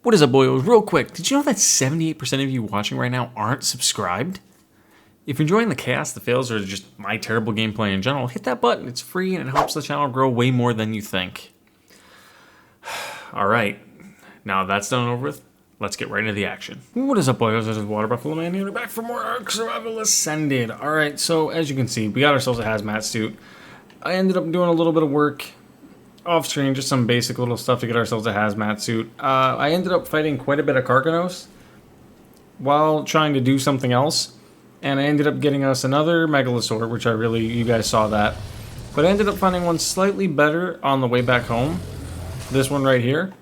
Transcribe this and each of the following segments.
What is up, boys? Real quick, did you know that 78% of you watching right now aren't subscribed? If you're enjoying the chaos, the fails, or just my terrible gameplay in general, hit that button. It's free and it helps the channel grow way more than you think. Alright, now that's done and over with, let's get right into the action. What is up, boys? This is Water Buffalo Man here, back for more Ark Survival Ascended. Alright, so as you can see, we got ourselves a hazmat suit. I ended up doing a little bit of work off screen, just some basic little stuff to get ourselves a hazmat suit. I ended up fighting quite a bit of Carchanos while trying to do something else, and I ended up getting us another Megalosaur, which you guys saw that. But I ended up finding one slightly better on the way back home. This one right here.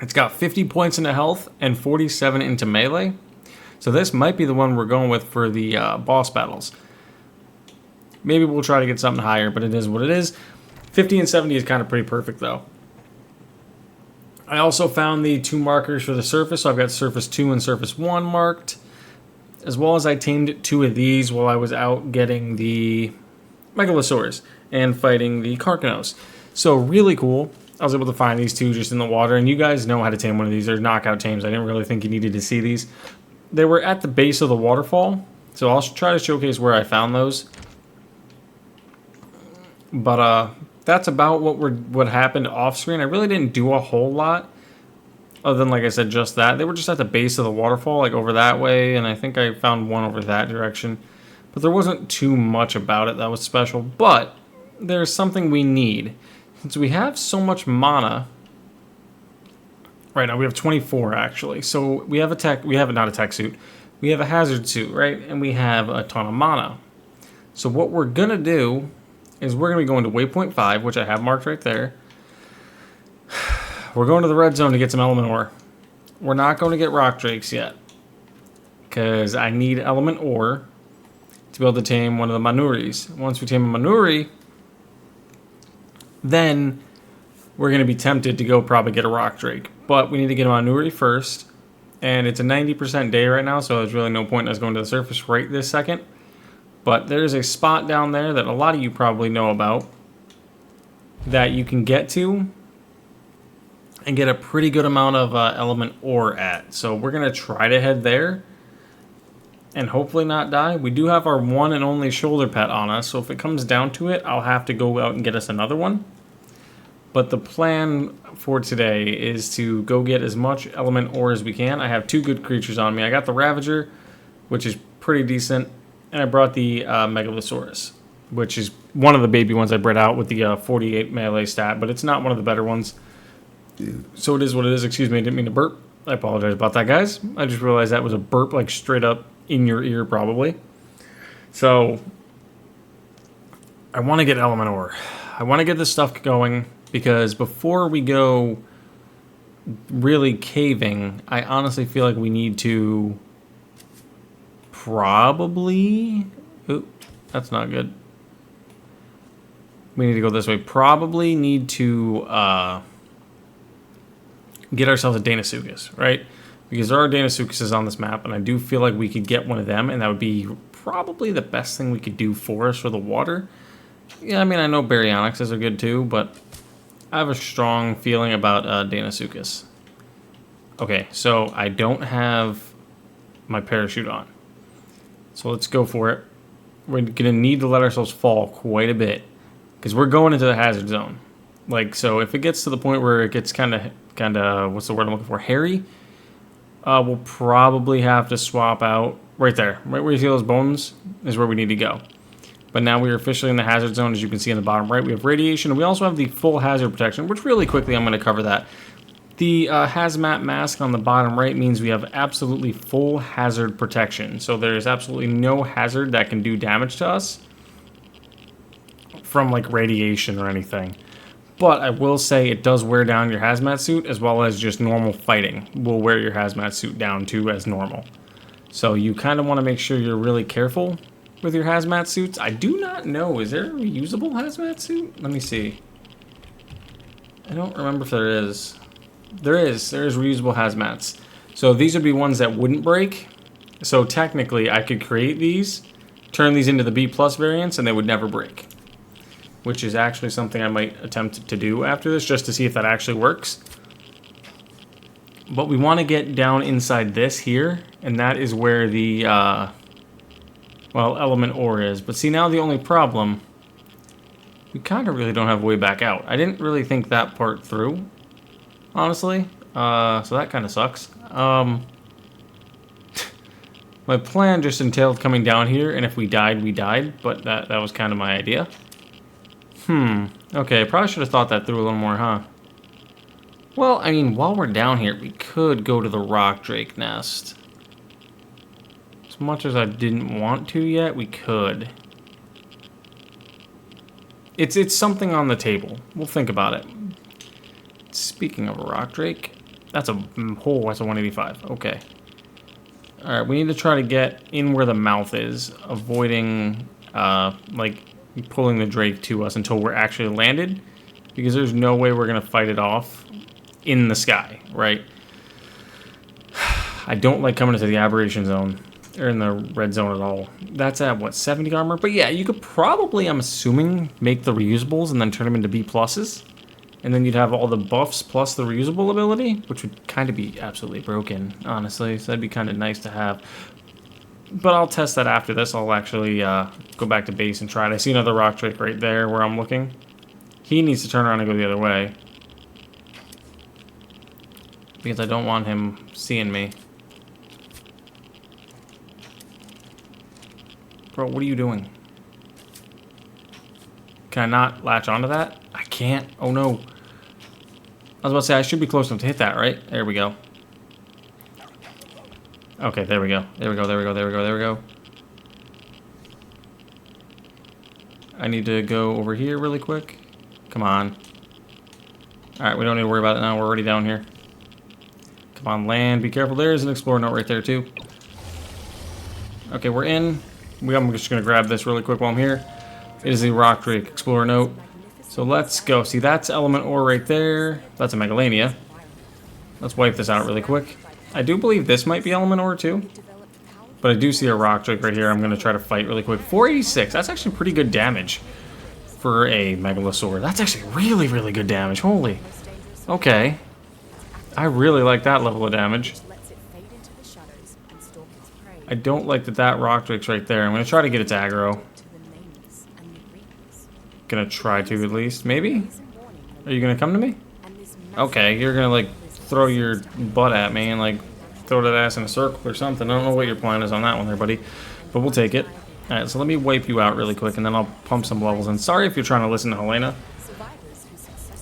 It's got 50 points into health and 47 into melee. So this might be the one we're going with for the boss battles. Maybe we'll try to get something higher, but it is what it is. 50 and 70 is kind of pretty perfect, though. I also found the 2 markers for the surface. So I've got surface 2 and surface 1 marked. As well as I tamed 2 of these while I was out getting the Megalosaurs and fighting the Carchanos. So really cool. I was able to find these 2 just in the water. And you guys know how to tame one of these. They're knockout tames. I didn't really think you needed to see these. They were at the base of the waterfall. So I'll try to showcase where I found those. But that's about what happened off screen. I really didn't do a whole lot other than, like I said, just that. They were just at the base of the waterfall, like over that way, and I think I found one over that direction. But there wasn't too much about it that was special. But there's something we need. Since we have so much mana right now, we have 24 actually. So we have not a tech suit. We have a hazard suit, right? And we have a ton of mana. So what we're gonna do is we're going to be going to waypoint 5, which I have marked right there. We're going to the red zone to get some element ore. We're not going to get rock drakes yet, because I need element ore to be able to tame one of the Manuris. Once we tame a Manuri, then we're going to be tempted to go probably get a rock drake. But we need to get a Manuri first, and it's a 90% day right now, so there's really no point in us going to the surface right this second. But there's a spot down there that a lot of you probably know about that you can get to and get a pretty good amount of element ore at. So we're going to try to head there and hopefully not die. We do have our one and only shoulder pet on us, so if it comes down to it, I'll have to go out and get us another one. But the plan for today is to go get as much element ore as we can. I have 2 good creatures on me. I got the Ravager, which is pretty decent. And I brought the Megalosaurus, which is one of the baby ones I bred out with the 48 melee stat, but it's not one of the better ones. So it is what it is. Excuse me, I didn't mean to burp. I apologize about that, guys. I just realized that was a burp, like straight up in your ear, probably. So I want to get element ore. I want to get this stuff going, because before we go really caving, I honestly feel like we need to probably... Oop, that's not good. We need to go this way. Probably need to get ourselves a Deinosuchus, right? Because there are Deinosuchuses on this map, and I do feel like we could get one of them, and that would be probably the best thing we could do for us for the water. Yeah, I mean, I know Baryonyxes are good too, but I have a strong feeling about Deinosuchus. Okay, so I don't have my parachute on. So let's go for it. We're going to need to let ourselves fall quite a bit, because we're going into the hazard zone. Like, so if it gets to the point where it gets kind of, what's the word I'm looking for, hairy, we'll probably have to swap out right there. Right where you see those bones is where we need to go. But now we are officially in the hazard zone. As you can see in the bottom right, we have radiation, and we also have the full hazard protection, which really quickly I'm going to cover that. The hazmat mask on the bottom right means we have absolutely full hazard protection. So there's absolutely no hazard that can do damage to us from like radiation or anything. But I will say it does wear down your hazmat suit, as well as just normal fighting will wear your hazmat suit down too as normal. So you kind of want to make sure you're really careful with your hazmat suits. I do not know, is there a reusable hazmat suit? Let me see. I don't remember if there is. There is reusable hazmats. So these would be ones that wouldn't break. So technically I could create these, turn these into the B+ variants, and they would never break. which is actually something I might attempt to do after this, just to see if that actually works. But we want to get down inside this here, and that is where the, well, element ore is. But see, now the only problem, we kind of really don't have a way back out. I didn't really think that part through, honestly. So that kind of sucks. My plan just entailed coming down here, and if we died, we died. But that was kind of my idea. Okay, I probably should have thought that through a little more, huh? Well, I mean, while we're down here, we could go to the rock drake nest. As much as I didn't want to yet, we could. It's something on the table. We'll think about it. Speaking of a rock drake, that's a 185. Okay. Alright, we need to try to get in where the mouth is, avoiding, like, pulling the drake to us until we're actually landed, because there's no way we're going to fight it off in the sky, right? I don't like coming into the aberration zone, or in the red zone at all. That's at, what, 70 armor? But yeah, you could probably, I'm assuming, make the reusables and then turn them into B+. And then you'd have all the buffs plus the reusable ability, which would kind of be absolutely broken, honestly. So that'd be kind of nice to have. But I'll test that after this. I'll actually go back to base and try it. I see another rock drake right there where I'm looking. He needs to turn around and go the other way, because I don't want him seeing me. Bro, what are you doing? Can I not latch onto that? I can't. Oh no. I was about to say I should be close enough to hit that, right? There we go. Okay, there we go. There we go, there we go, there we go, there we go. I need to go over here really quick. Come on. Alright, we don't need to worry about it now. We're already down here. Come on, land. Be careful. There's an explorer note right there, too. Okay, we're in. I'm just going to grab this really quick while I'm here. It is the rock drake explorer note. So let's go. See, that's element ore right there. That's a megalania. Let's wipe this out really quick. I do believe this might be element ore too. But I do see a rock drake right here. I'm going to try to fight really quick. 486. That's actually pretty good damage for a megalosaur. That's actually really, really good damage. Holy. Okay. I really like that level of damage. I don't like that rock drake's right there. I'm going to try to get its aggro. Gonna try to at least. Maybe? Are you gonna come to me? Okay, you're gonna like throw your butt at me and like throw that ass in a circle or something. I don't know what your plan is on that one there, buddy, but we'll take it. Alright, so let me wipe you out really quick and then I'll pump some levels in. Sorry if you're trying to listen to Helena.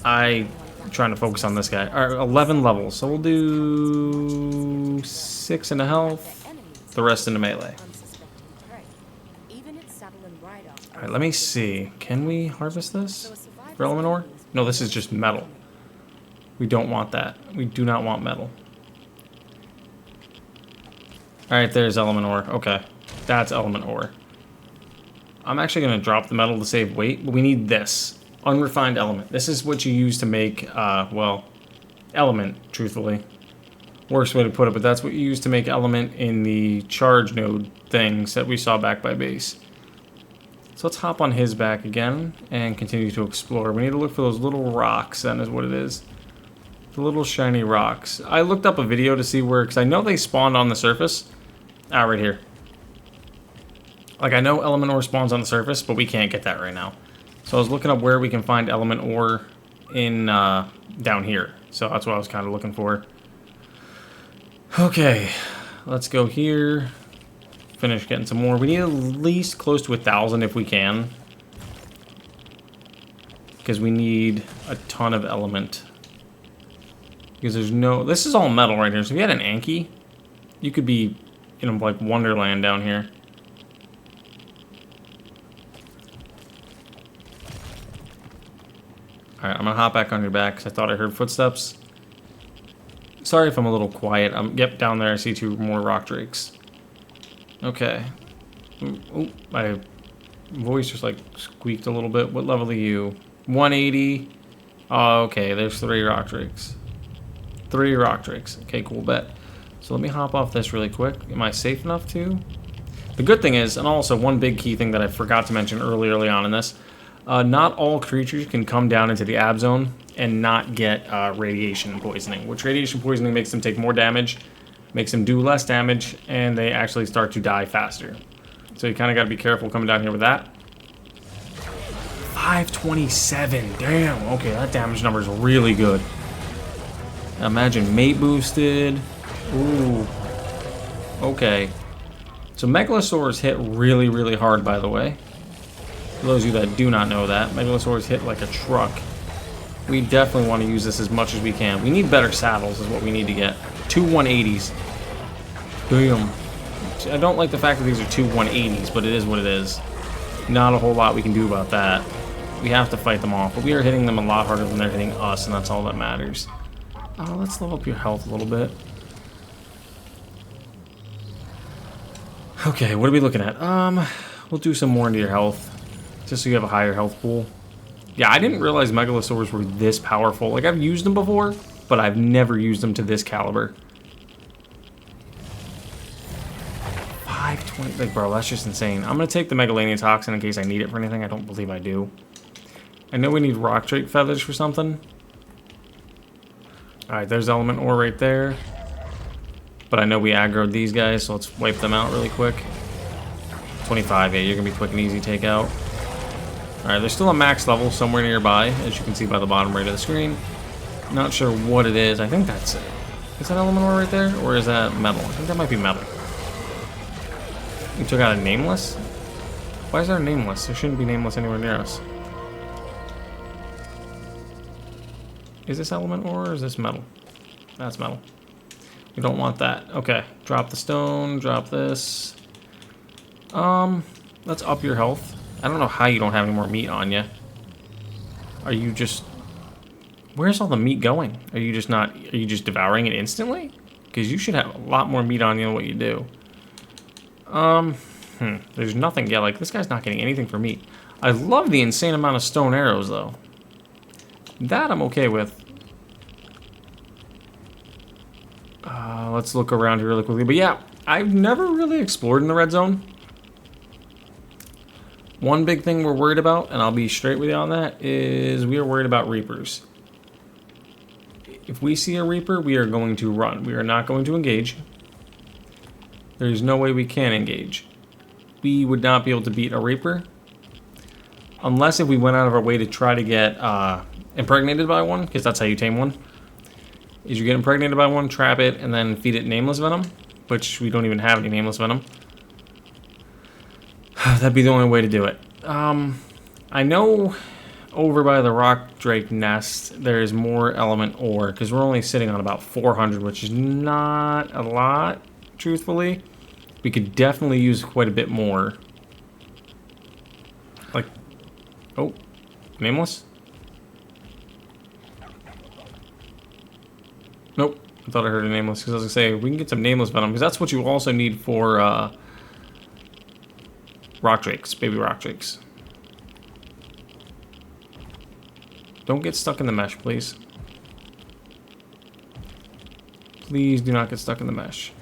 I'm trying to focus on this guy. Alright, 11 levels. So we'll do 6 into health, the rest into melee. Alright, let me see. Can we harvest this for element ore? No, this is just metal. We don't want that. We do not want metal. Alright, there's element ore. Okay, that's element ore. I'm actually going to drop the metal to save weight, but we need this. Unrefined element. This is what you use to make, well, element, truthfully. Worst way to put it, but that's what you use to make element in the charge node things that we saw back by base. So let's hop on his back again and continue to explore. We need to look for those little rocks, that is what it is. The little shiny rocks. I looked up a video to see where, because I know they spawned on the surface. Ah, right here. Like, I know element ore spawns on the surface, but we can't get that right now. So I was looking up where we can find element ore in, down here. So that's what I was kind of looking for. Okay, let's go here. Finish getting some more. We need at least close to 1,000 if we can, because we need a ton of element. Because there's no... This is all metal right here. So if you had an Anki, you could be in like Wonderland down here. Alright, I'm gonna hop back on your back because I thought I heard footsteps. Sorry if I'm a little quiet. Yep, down there I see 2 more rock drakes. Okay. Ooh, my voice just like squeaked a little bit. What level are you? 180. Oh, okay, there's 3 rock drakes. 3 rock drakes. Okay, cool, bet. So let me hop off this really quick. Am I safe enough to? The good thing is, and also one big key thing that I forgot to mention early on in this, not all creatures can come down into the ab zone and not get radiation poisoning, which radiation poisoning makes them take more damage, makes them do less damage, and they actually start to die faster. So you kind of got to be careful coming down here with that. 527, damn, okay, that damage number is really good. Imagine mate boosted. Ooh, okay. So Megalosaurs hit really, really hard, by the way. For those of you that do not know that, Megalosaurs hit like a truck. We definitely want to use this as much as we can. We need better saddles is what we need to get. 2 180s. Damn. I don't like the fact that these are 2 180s, but it is what it is. Not a whole lot we can do about that. We have to fight them off, but we are hitting them a lot harder than they're hitting us, and that's all that matters. Let's level up your health a little bit. Okay, what are we looking at? We'll do some more into your health, just so you have a higher health pool. Yeah, I didn't realize Megalosaurs were this powerful. Like, I've used them before, but I've never used them to this caliber. 520, like, bro, that's just insane. I'm gonna take the Megalania Toxin in case I need it for anything. I don't believe I do. I know we need Rock Drake Feathers for something. Alright, there's Element Ore right there. But I know we aggroed these guys, so let's wipe them out really quick. 25, yeah, you're gonna be quick and easy takeout. Alright, there's still a max level somewhere nearby, as you can see by the bottom right of the screen. Not sure what it is. I think that's it. Is that Element Ore right there? Or is that metal? I think that might be metal. We took out a Nameless? Why is there a Nameless? There shouldn't be Nameless anywhere near us. Is this Element Ore or is this metal? That's metal. We don't want that. Okay, drop the stone, drop this. Let's up your health. I don't know how you don't have any more meat on you. Are you just... Where's all the meat going? Are you just not... Are you just devouring it instantly? Because you should have a lot more meat on you than what you do. There's nothing. Yeah, like, this guy's not getting anything for meat. I love the insane amount of stone arrows, though. That I'm okay with. Let's look around here really quickly. But yeah, I've never really explored in the red zone. One big thing we're worried about, and I'll be straight with you on that, is we are worried about Reapers. If we see a Reaper, we are going to run. We are not going to engage. There's no way we can engage. We would not be able to beat a Reaper. Unless if we went out of our way to try to get impregnated by one, because that's how you tame one. Is you get impregnated by one, trap it, and then feed it Nameless Venom, which we don't even have any Nameless Venom. That'd be the only way to do it. I know over by the Rock Drake nest, there's more Element Ore, because we're only sitting on about 400, which is not a lot, truthfully. We could definitely use quite a bit more. Like, oh, Nameless? Nope, I thought I heard a Nameless, because I was going to say, we can get some Nameless Venom, because that's what you also need for Rock Drakes, baby Rock Drakes. Don't get stuck in the mesh, please. Please do not get stuck in the mesh.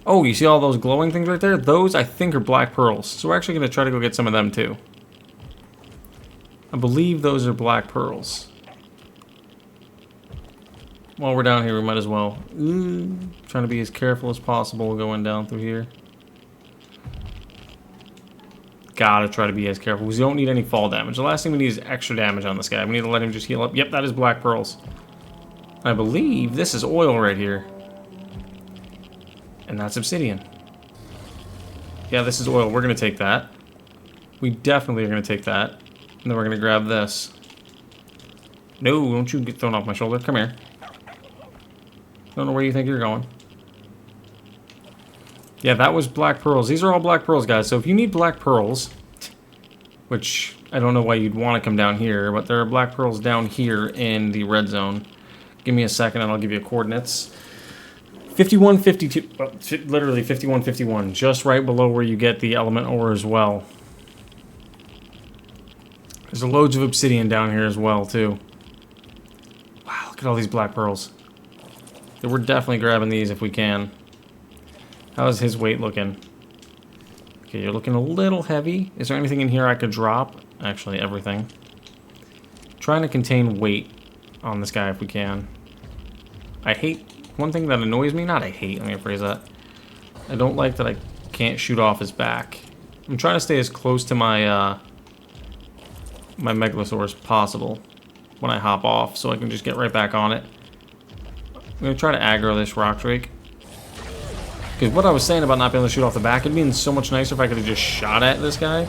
Oh, you see all those glowing things right there? Those, I think, are black pearls. So we're actually going to try to go get some of them, too. I believe those are black pearls. While we're down here, we might as well. Trying to be as careful as possible going down through here. Gotta try to be as careful, because you don't need any fall damage. The last thing we need is extra damage on this guy. We need to let him just heal up. Yep, that is black pearls. I believe this is oil right here. And that's obsidian. Yeah, this is oil. We're going to take that. We definitely are going to take that. And then we're going to grab this. No, don't you get thrown off my shoulder. Come here. Don't know where you think you're going. Yeah, that was black pearls. These are all black pearls, guys. So if you need black pearls, which I don't know why you'd want to come down here, but there are black pearls down here in the red zone. Give me a second and I'll give you coordinates. 51, 52, well, literally 51, 51, just right below where you get the element ore as well. There's loads of obsidian down here as well, too. Wow, look at all these black pearls. So we're definitely grabbing these if we can. How's his weight looking? Okay, you're looking a little heavy. Is there anything in here I could drop? Actually, everything. Trying to contain weight. on this guy if we can. I hate... One thing that annoys me, not I hate, let me rephrase that. I don't like that I can't shoot off his back. I'm trying to stay as close to my my Megalosaur as possible when I hop off, so I can just get right back on it. I'm going to try to aggro this Rock Drake. Because what I was saying about not being able to shoot off the back, it'd been so much nicer if I could have just shot at this guy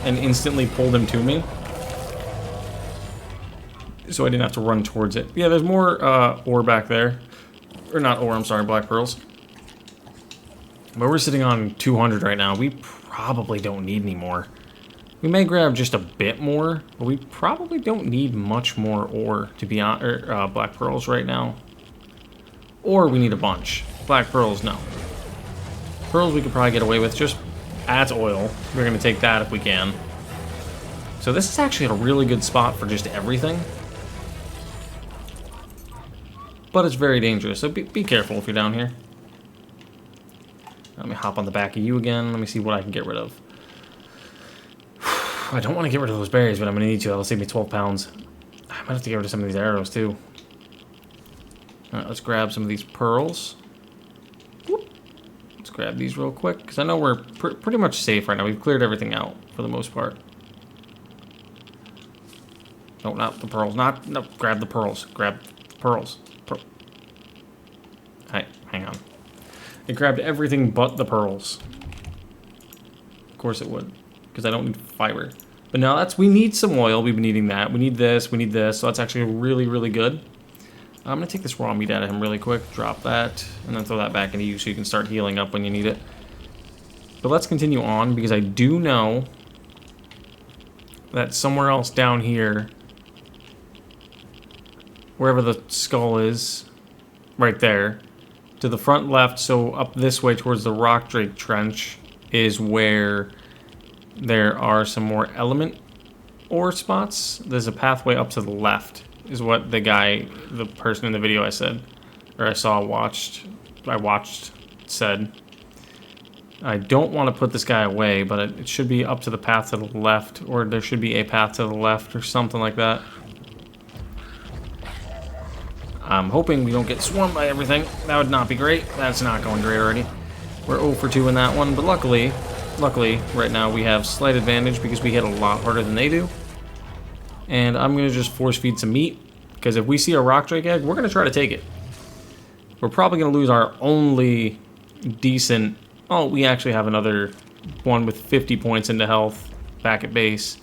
and instantly pulled him to me. So I didn't have to run towards it. Yeah, there's more ore back there. Or not ore, I'm sorry, black pearls. But we're sitting on 200 right now. We probably don't need any more. We may grab just a bit more, but we probably don't need much more ore to be on, black pearls right now. Or we need a bunch. Black pearls, no. Pearls we could probably get away with. Just that's oil. We're going to take that if we can. So this is actually a really good spot for just everything. But it's very dangerous, so be careful if you're down here. Let me hop on the back of you again. Let me see what I can get rid of. I don't want to get rid of those berries, but I'm going to need to. That'll save me 12 pounds. I might have to get rid of some of these arrows, too. Alright, let's grab some of these pearls. Whoop. Let's grab these real quick, because I know we're pretty much safe right now. We've cleared everything out, for the most part. No, not the pearls. No, grab the pearls. Grab the pearls. Hey, hang on. It grabbed everything but the pearls. Of course it would, because I don't need fiber. But now we need some oil. We've been needing that. We need this. We need this. So that's actually really, really good. I'm going to take this raw meat out of him really quick. Drop that. And then throw that back into you so you can start healing up when you need it. But let's continue on, because I do know that somewhere else down here, wherever the skull is, right there, to the front left, so up this way towards the Rock Drake Trench, is where there are some more element ore spots. There's a pathway up to the left, is what the person in the video I said, or I watched, said. I don't want to put this guy away, but it should be up to the path to the left, or there should be a path to the left, or something like that. I'm hoping we don't get swarmed by everything. That would not be great. That's not going great already. We're 0 for 2 in that one, but luckily, right now we have slight advantage because we hit a lot harder than they do. And I'm going to just force feed some meat, because if we see a Rock Drake egg, we're going to try to take it. We're probably going to lose our only decent... Oh, we actually have another one with 50 points into health back at base.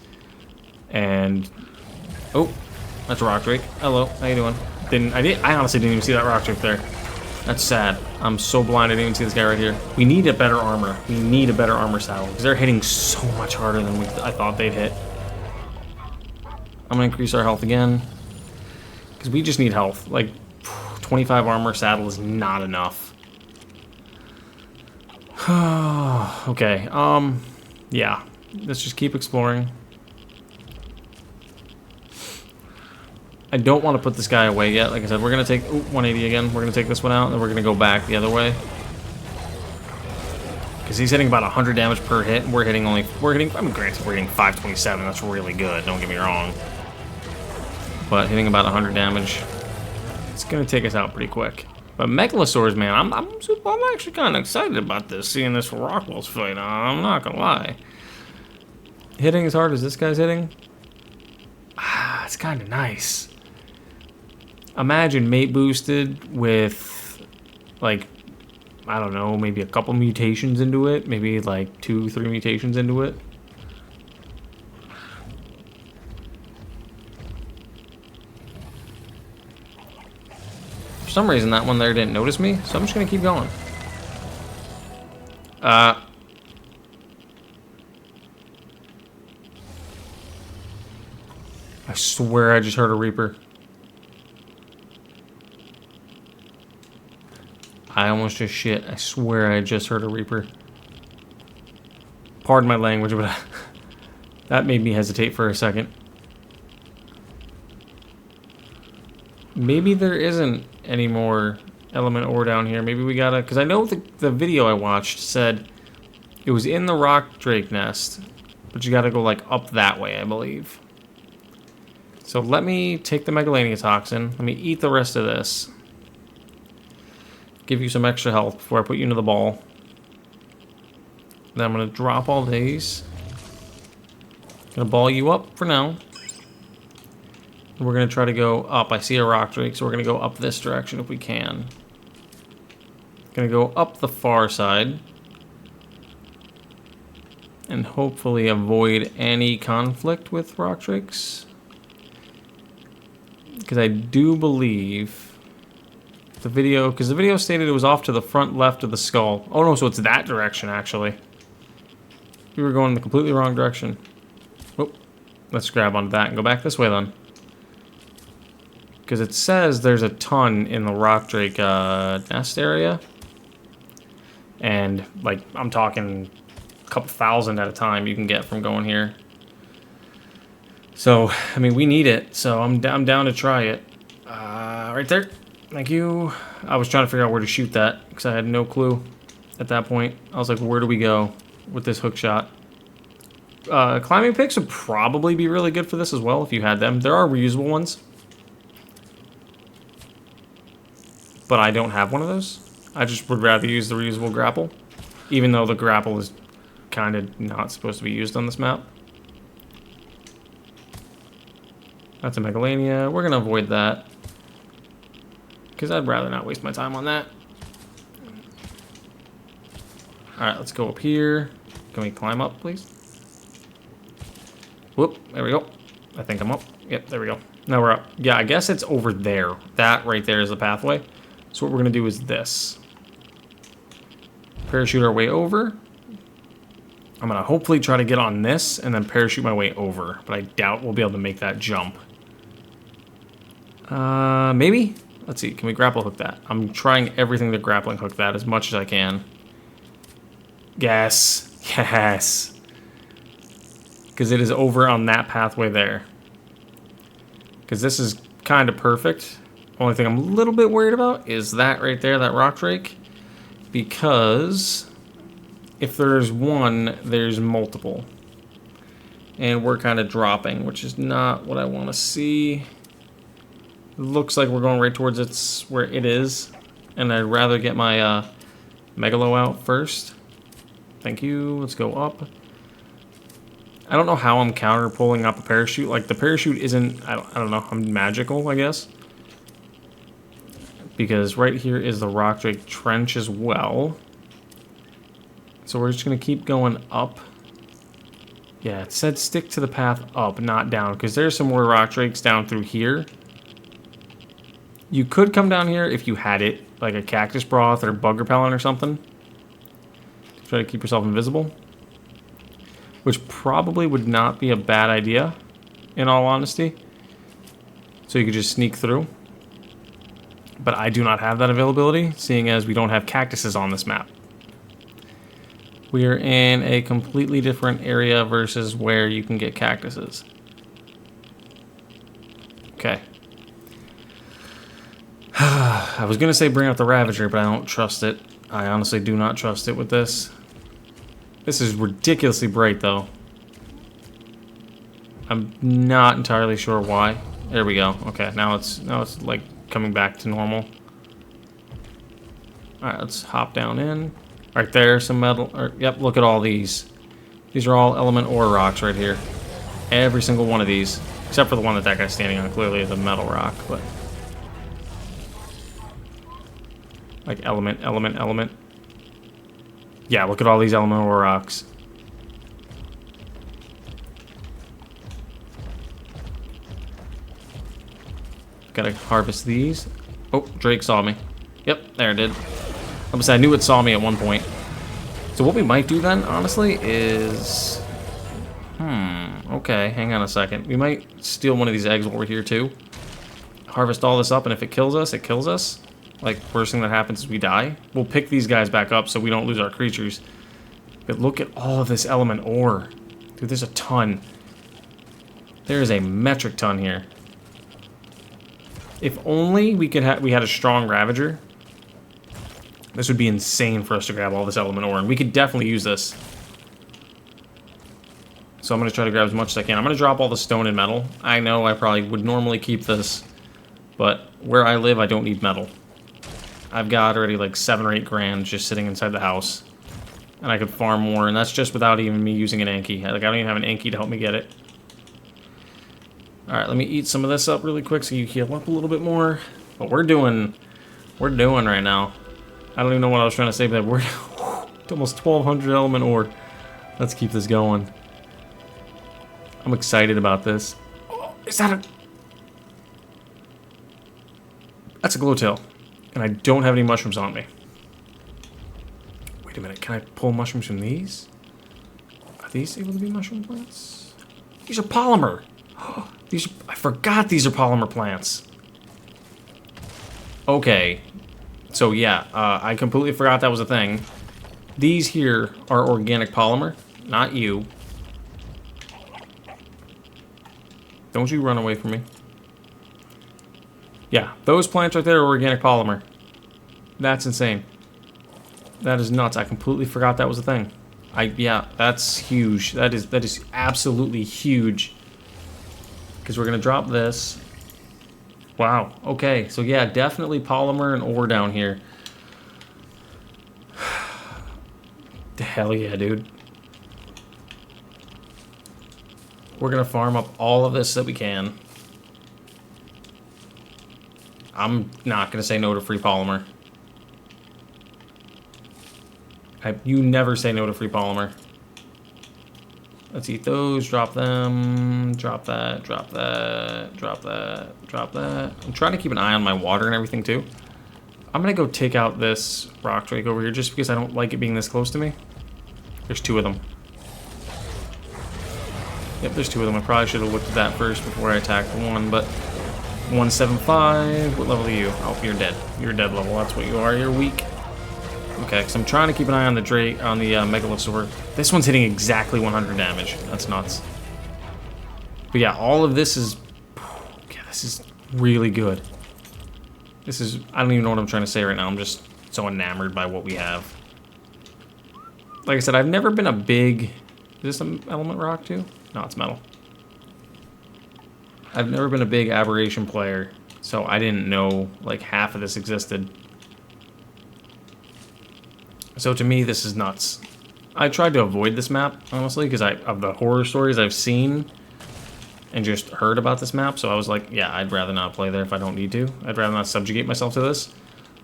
And... Oh, that's a Rock Drake. Hello, how you doing? I honestly didn't even see that Rock Drake there. That's sad. I'm so blind I didn't even see this guy right here. We need a better armor. We need a better armor saddle, because they're hitting so much harder than I thought they'd hit. I'm going to increase our health again, because we just need health. Like, 25 armor saddle is not enough. Okay, yeah. Let's just keep exploring. I don't want to put this guy away yet. Like I said, we're going to take 180 again. We're going to take this one out, and then we're going to go back the other way. Because he's hitting about 100 damage per hit, and we're hitting, I mean, granted, we're hitting 527. That's really good, don't get me wrong. But hitting about 100 damage, it's going to take us out pretty quick. But Megalosaurs, man, I'm actually kind of excited about this, seeing this Rockwell's fight. I'm not going to lie. Hitting as hard as this guy's hitting, it's kind of nice. Imagine mate boosted with, like, I don't know, maybe a couple mutations into it. Maybe like 2-3 mutations into it. For some reason that one there didn't notice me, so I'm just going to keep going. I swear I just heard a Reaper. I almost just shit. I swear I just heard a Reaper. Pardon my language, but that made me hesitate for a second. Maybe there isn't any more element ore down here. Maybe we gotta... Because I know the video I watched said it was in the Rock Drake nest, but you gotta go, like, up that way, I believe. So let me take the Megalania toxin. Let me eat the rest of this. Give you some extra health before I put you into the ball. Then I'm going to drop all these. Going to ball you up for now. And we're going to try to go up. I see a rock drake, so we're going to go up this direction if we can. Going to go up the far side. And hopefully avoid any conflict with rock drakes. Because I do believe the video, because the video stated it was off to the front left of the skull. Oh no, so it's that direction actually. We were going in the completely wrong direction. Oh, let's grab onto that and go back this way then. Because it says there's a ton in the rock drake nest area. And like, I'm talking a couple thousand at a time you can get from going here. So, I mean, we need it, so I'm down to try it. Right there. Thank you. I was trying to figure out where to shoot that, because I had no clue at that point. I was like, where do we go with this hook shot? Climbing picks would probably be really good for this as well, if you had them. There are reusable ones. But I don't have one of those. I just would rather use the reusable grapple, even though the grapple is kind of not supposed to be used on this map. That's a Megalania. We're going to avoid that. Because I'd rather not waste my time on that. Alright, let's go up here. Can we climb up, please? Whoop, there we go. I think I'm up. Yep, there we go. Now we're up. Yeah, I guess it's over there. That right there is the pathway. So what we're going to do is this. Parachute our way over. I'm going to hopefully try to get on this and then parachute my way over. But I doubt we'll be able to make that jump. Maybe? Let's see. Can we grapple hook that? I'm trying everything to grappling hook that as much as I can. Yes. Yes. Because it is over on that pathway there. Because this is kind of perfect. Only thing I'm a little bit worried about is that right there, that rock drake. Because if there's one, there's multiple. And we're kind of dropping, which is not what I want to see. It looks like we're going right towards its where it is. And I'd rather get my Megalo out first. Thank you. Let's go up. I don't know how I'm counter pulling up a parachute. Like, the parachute isn't, I don't know, I'm magical, I guess. Because right here is the rock drake trench as well. So we're just going to keep going up. Yeah, it said stick to the path up, not down. Because there's some more rock drakes down through here. You could come down here if you had it, like a cactus broth or bug repellent or something. Try to keep yourself invisible. Which probably would not be a bad idea, in all honesty. So you could just sneak through. But I do not have that availability, seeing as we don't have cactuses on this map. We are in a completely different area versus where you can get cactuses. Okay. I was going to say bring out the Ravager, but I don't trust it. I honestly do not trust it with this. This is ridiculously bright, though. I'm not entirely sure why. There we go. Okay, now it's like coming back to normal. Alright, let's hop down in. Right there, some metal. Yep, look at all these. These are all element ore rocks right here. Every single one of these. Except for the one that guy's standing on, clearly is a metal rock, but... like element. Yeah, look at all these element ore rocks. Gotta harvest these. Oh, Drake saw me. Yep, there it did. I knew it saw me at one point. So what we might do then, honestly, is... okay, hang on a second. We might steal one of these eggs while we're here, too. Harvest all this up, and if it kills us, it kills us. Like, first thing that happens is we die. We'll pick these guys back up so we don't lose our creatures. But look at all of this element ore. Dude, there's a ton. There is a metric ton here. If only we had a strong Ravager. This would be insane for us to grab all this element ore, and we could definitely use this. So I'm going to try to grab as much as I can. I'm going to drop all the stone and metal. I know I probably would normally keep this, but where I live, I don't need metal. I've got already like 7 or 8 grand just sitting inside the house. And I could farm more, and that's just without even me using an Anki. Like, I don't even have an Anki to help me get it. Alright, let me eat some of this up really quick so you heal up a little bit more. But we're doing right now. I don't even know what I was trying to say, but we're almost 1,200 element ore. Let's keep this going. I'm excited about this. Oh, is that a... That's a glowtail. And I don't have any mushrooms on me. Wait a minute, can I pull mushrooms from these? Are these able to be mushroom plants? These are polymer! I forgot these are polymer plants. Okay. So yeah, I completely forgot that was a thing. These here are organic polymer, not you. Don't you run away from me. Yeah, those plants right there are organic polymer. That's insane. That is nuts. I completely forgot that was a thing. Yeah, that's huge. That is absolutely huge. Because we're gonna drop this. Wow. Okay. So yeah, definitely polymer and ore down here. Hell yeah, dude. We're gonna farm up all of this that we can. I'm not gonna say no to free polymer. You never say no to free polymer. Let's eat those, drop them, drop that, drop that, drop that, drop that. I'm trying to keep an eye on my water and everything too. I'm gonna go take out this rock drake over here just because I don't like it being this close to me. There's 2 of them. Yep, there's 2 of them. I probably should have looked at that first before I attacked the one, but 175, what level are you? Oh, you're dead. You're dead level, that's what you are, you're weak. Okay, because I'm trying to keep an eye on the Megalosaur. This one's hitting exactly 100 damage. That's nuts. But yeah, all of this is... Okay, this is really good. This is... I don't even know what I'm trying to say right now. I'm just so enamored by what we have. Like I said, I've never been a big... Is this an element rock too? No, it's metal. I've never been a big aberration player, so I didn't know like half of this existed. So to me, this is nuts. I tried to avoid this map, honestly, because of the horror stories I've seen and just heard about this map. So I was like, yeah, I'd rather not play there if I don't need to. I'd rather not subjugate myself to this.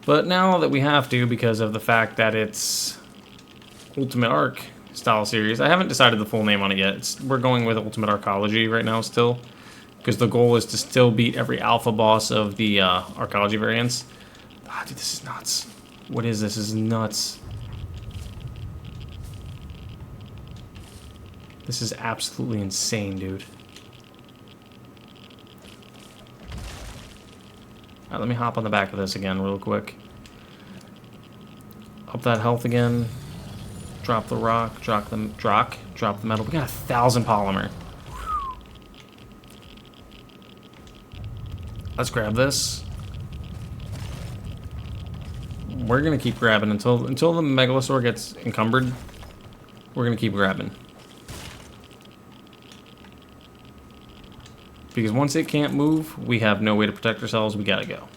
But now that we have to, because of the fact that it's Ultimate Arc style series, I haven't decided the full name on it yet. We're going with Ultimate Arkology right now still, because the goal is to still beat every alpha boss of the Arkology variants. Ah, dude, this is nuts. What is this? This is nuts. This is absolutely insane, dude. Alright, let me hop on the back of this again real quick. Up that health again. Drop the rock, drop the metal. We got 1,000 polymer. Let's grab this. We're gonna keep grabbing until the Megalosaur gets encumbered. We're gonna keep grabbing. Because once it can't move, we have no way to protect ourselves. We gotta go.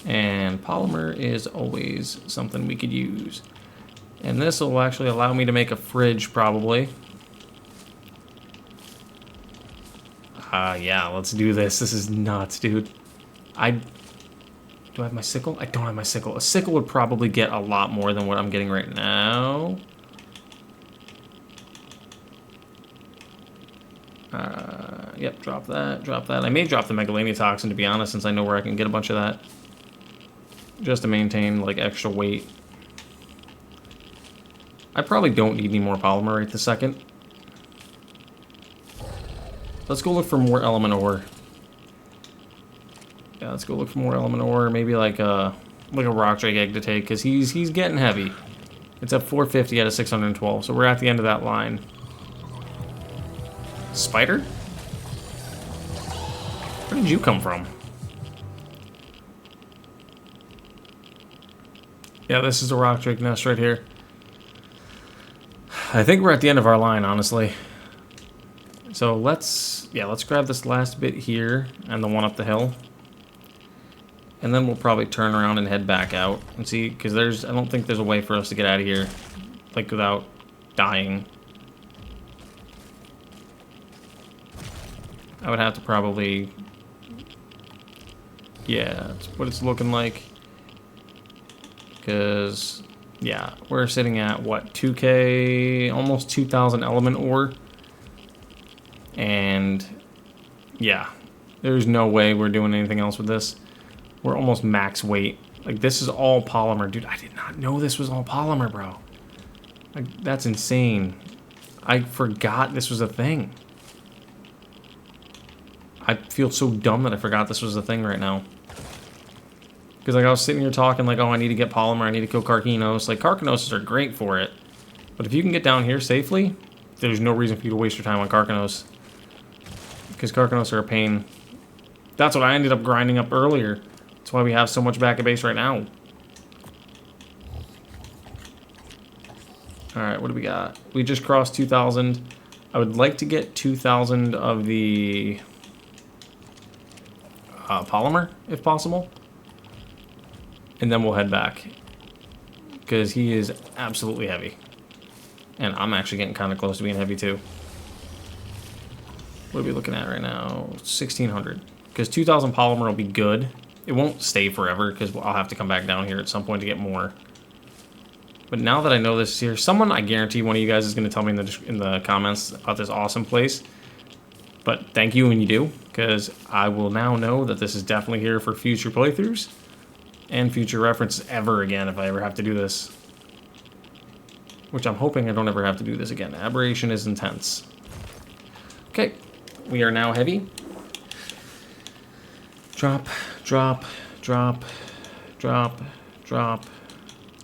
And polymer is always something we could use. And this will actually allow me to make a fridge, probably. Yeah, let's do this. This is nuts, dude. Do I have my sickle? I don't have my sickle. A sickle would probably get a lot more than what I'm getting right now. Yep, drop that, drop that. I may drop the Megalania-toxin, to be honest, since I know where I can get a bunch of that. Just to maintain, like, extra weight. I probably don't need any more polymer right this second. Let's go look for more element ore. Yeah, let's go look for more element ore. Maybe like a rock drake egg to take, because he's getting heavy. It's at 450 out of 612, so we're at the end of that line. Spider? Where did you come from? Yeah, this is a rock drake nest right here. I think we're at the end of our line, honestly. So let's grab this last bit here and the one up the hill. And then we'll probably turn around and head back out and see, because I don't think there's a way for us to get out of here, like, without dying. I would have to probably, yeah, that's what it's looking like. Because, yeah, we're sitting at, what, 2K, almost 2,000 element ore. And, yeah, there's no way we're doing anything else with this. We're almost max weight. Like, this is all polymer. Dude, I did not know this was all polymer, bro. Like, that's insane. I forgot this was a thing. I feel so dumb that I forgot this was a thing right now. Because, like, I was sitting here talking, like, oh, I need to get polymer. I need to kill Carcinos. Like, Carcinos are great for it. But if you can get down here safely, there's no reason for you to waste your time on Carcinos. Because Carcinos are a pain. That's what I ended up grinding up earlier. That's why we have so much back at base right now. Alright, what do we got? We just crossed 2,000. I would like to get 2,000 of the polymer, if possible. And then we'll head back. Because he is absolutely heavy. And I'm actually getting kind of close to being heavy too. What are we looking at right now? 1,600. Because 2,000 polymer will be good. It won't stay forever because I'll have to come back down here at some point to get more. But now that I know this here, someone, I guarantee one of you guys is going to tell me in the comments about this awesome place. But thank you when you do, because I will now know that this is definitely here for future playthroughs and future references ever again if I ever have to do this. Which I'm hoping I don't ever have to do this again. Aberration is intense. Okay, we are now heavy. Drop, drop, drop, drop, drop,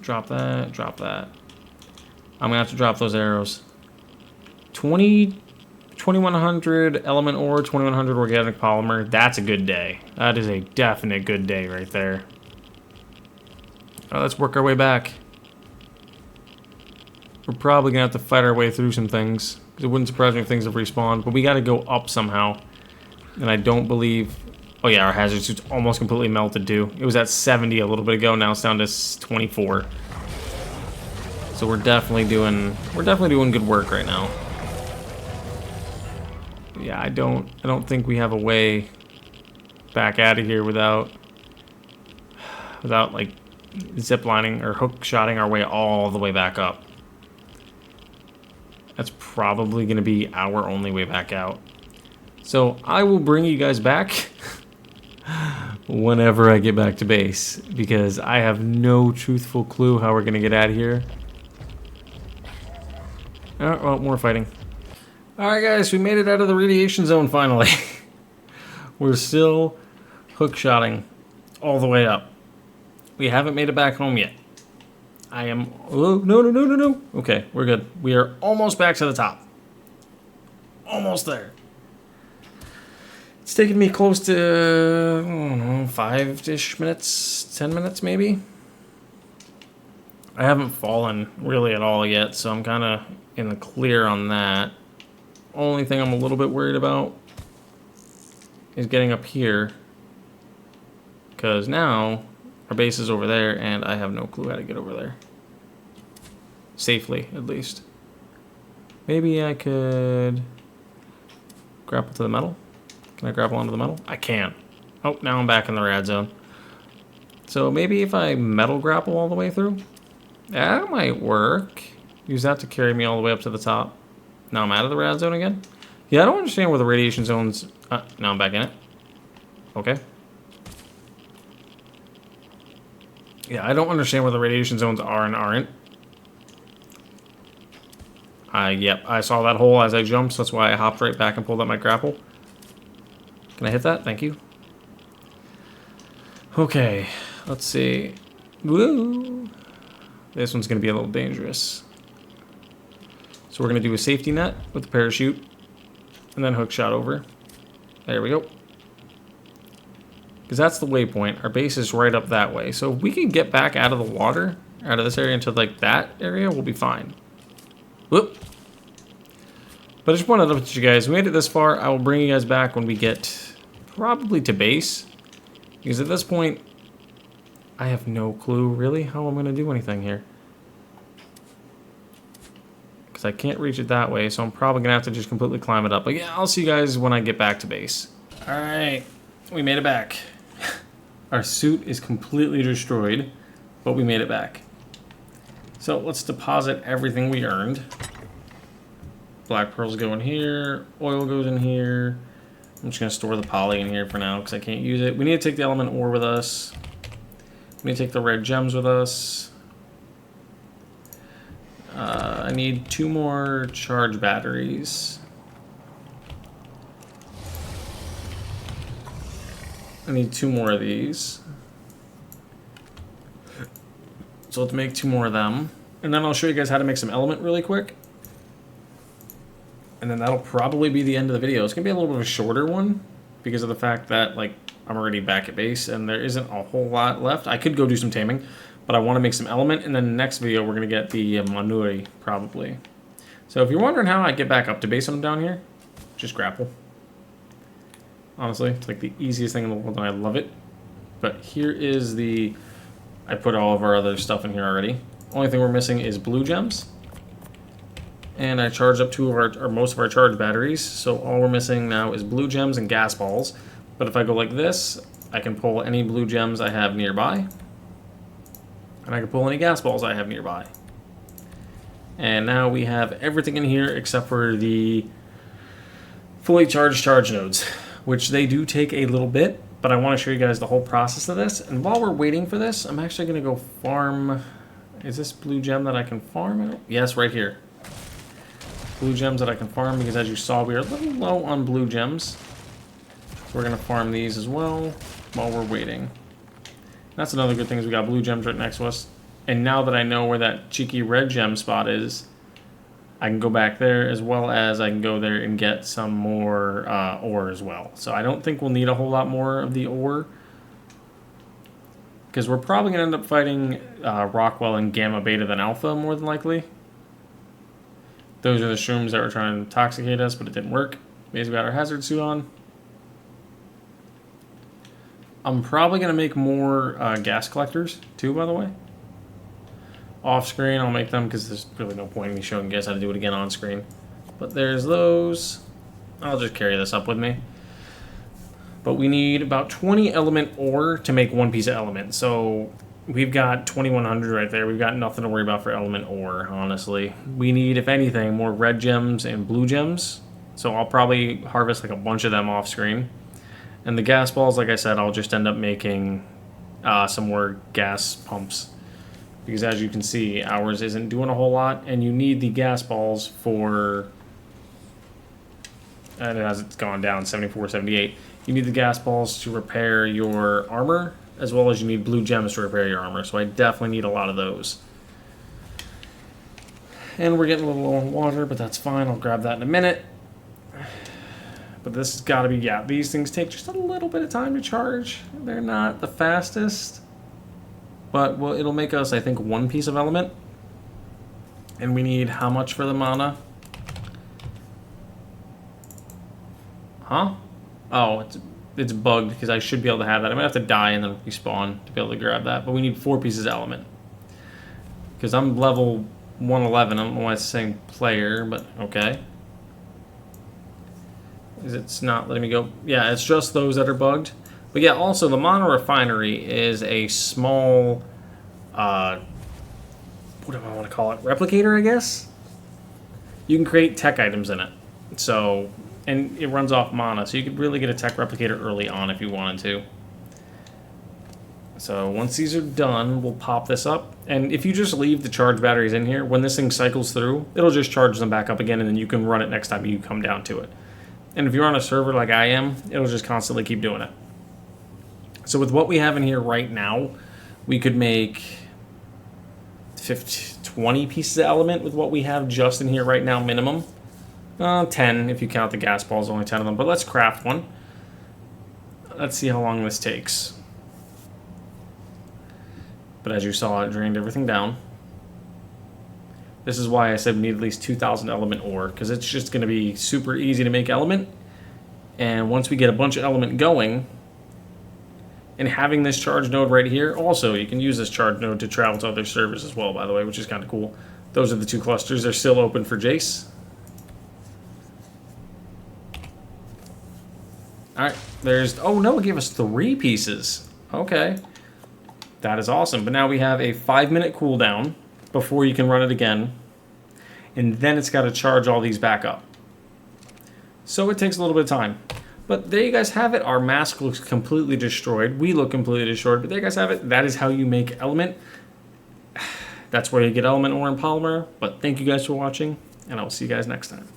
drop that, drop that. I'm gonna have to drop those arrows. 2,100 element ore, 2,100 organic polymer. That's a good day. That is a definite good day right there. All right, let's work our way back. We're probably gonna have to fight our way through some things. It wouldn't surprise me if things have respawned, but we gotta go up somehow. And I don't believe... Oh yeah, our hazard suit's almost completely melted too. It was at 70 a little bit ago, now it's down to 24. So we're definitely doing good work right now. Yeah, I don't think we have a way back out of here without like ziplining or hook shotting our way all the way back up. That's probably going to be our only way back out. So I will bring you guys back whenever I get back to base, because I have no truthful clue how we're going to get out of here. Oh, well, more fighting. Alright guys, we made it out of the radiation zone finally. We're still hook shotting all the way up. We haven't made it back home yet. I am... Oh, no. Okay, we're good. We are almost back to the top. Almost there. It's taken me close to, I don't know, 5-ish minutes, 10 minutes maybe. I haven't fallen really at all yet, so I'm kind of in the clear on that. Only thing I'm a little bit worried about is getting up here, because now our base is over there and I have no clue how to get over there. Safely, at least. Maybe I could grapple to the metal. Can I grapple onto the metal? I can. Oh, now I'm back in the rad zone. So maybe if I metal grapple all the way through, that might work. Use that to carry me all the way up to the top. Now I'm out of the rad zone again. Yeah, I don't understand where the radiation zones... now I'm back in it. Okay. Yeah, I don't understand where the radiation zones are and aren't. Yep, I saw that hole as I jumped, so that's why I hopped right back and pulled up my grapple. Can I hit that? Thank you. Okay, let's see. Woo! This one's going to be a little dangerous. So we're going to do a safety net with the parachute, and then hook shot over. There we go. Because that's the waypoint. Our base is right up that way. So if we can get back out of the water, out of this area into like that area, we'll be fine. Whoop. But I just wanted to update you guys. We made it this far. I will bring you guys back when we get probably to base. Because at this point, I have no clue really how I'm going to do anything here. Because I can't reach it that way, so I'm probably going to have to just completely climb it up. But yeah, I'll see you guys when I get back to base. Alright, we made it back. Our suit is completely destroyed, but we made it back. So let's deposit everything we earned. Black pearls go in here, oil goes in here. I'm just going to store the poly in here for now because I can't use it. We need to take the element ore with us. We need to take the red gems with us. I need 2 more charge batteries. I need 2 more of these. So let's make 2 more of them. And then I'll show you guys how to make some element really quick. And then that'll probably be the end of the video. It's going to be a little bit of a shorter one because of the fact that, like, I'm already back at base and there isn't a whole lot left. I could go do some taming, but I want to make some element. And then the next video, we're going to get the Manuri, probably. So if you're wondering how I get back up to base when I'm down here, just grapple. Honestly, it's like the easiest thing in the world and I love it. But here is the... I put all of our other stuff in here already. Only thing we're missing is blue gems. And I charged up 2 of our, or most of our charge batteries. So all we're missing now is blue gems and gas balls. But if I go like this, I can pull any blue gems I have nearby. And I can pull any gas balls I have nearby. And now we have everything in here except for the fully charged charge nodes, which they do take a little bit. But I want to show you guys the whole process of this. And while we're waiting for this, I'm actually going to go farm... Is this blue gem that I can farm? Yes, right here. Blue gems that I can farm because as you saw, we are a little low on blue gems. So we're going to farm these as well while we're waiting. That's another good thing is we got blue gems right next to us. And now that I know where that cheeky red gem spot is, I can go back there as well as I can go there and get some more ore as well. So I don't think we'll need a whole lot more of the ore. Because we're probably going to end up fighting Rockwell and Gamma Beta than Alpha more than likely. Those are the shrooms that were trying to intoxicate us, but it didn't work. Because we got our hazard suit on. I'm probably going to make more gas collectors too, by the way. Off screen, I'll make them because there's really no point in me showing you guys how to do it again on screen. But there's those. I'll just carry this up with me. But we need about 20 element ore to make 1 piece of element. So we've got 2100 right there. We've got nothing to worry about for element ore, honestly. We need, if anything, more red gems and blue gems. So I'll probably harvest like a bunch of them off screen. And the gas balls, like I said, I'll just end up making some more gas pumps. Because as you can see, ours isn't doing a whole lot. And you need the gas balls for... And as it's gone down, 74, 78. You need the gas balls to repair your armor. As well as you need blue gems to repair your armor. So I definitely need a lot of those. And we're getting a little low on water, but that's fine. I'll grab that in a minute. But this has got to be... Yeah, these things take just a little bit of time to charge. They're not the fastest. But well, it'll make us, I think, 1 piece of element. And we need how much for the mana? Huh? Oh, it's bugged because I should be able to have that. I'm going to have to die and then respawn to be able to grab that. But we need 4 pieces of element. Because I'm level 111. I don't know why it's saying player, but okay. It's not letting me go. Yeah, it's just those that are bugged. But yeah, also the Mono Refinery is a small, what do I want to call it? Replicator, I guess? You can create tech items in it. So, and it runs off mana, so you could really get a tech replicator early on if you wanted to. So once these are done, we'll pop this up. And if you just leave the charge batteries in here, when this thing cycles through, it'll just charge them back up again, and then you can run it next time you come down to it. And if you're on a server like I am, it'll just constantly keep doing it. So with what we have in here right now, we could make 20 pieces of element with what we have just in here right now, minimum. 10 if you count the gas balls, only 10 of them. But let's craft one. Let's see how long this takes. But as you saw, it drained everything down. This is why I said we need at least 2,000 element ore, because it's just going to be super easy to make element. And once we get a bunch of element going, and having this charge node right here, also you can use this charge node to travel to other servers as well, by the way, which is kind of cool. Those are the two clusters. They're still open for Jace. Alright, there's... Oh no, it gave us 3 pieces. Okay. That is awesome. But now we have a 5-minute cooldown before you can run it again. And then it's got to charge all these back up. So it takes a little bit of time. But there you guys have it. Our mask looks completely destroyed. We look completely destroyed. But there you guys have it. That is how you make element. That's where you get element ore and polymer. But thank you guys for watching. And I will see you guys next time.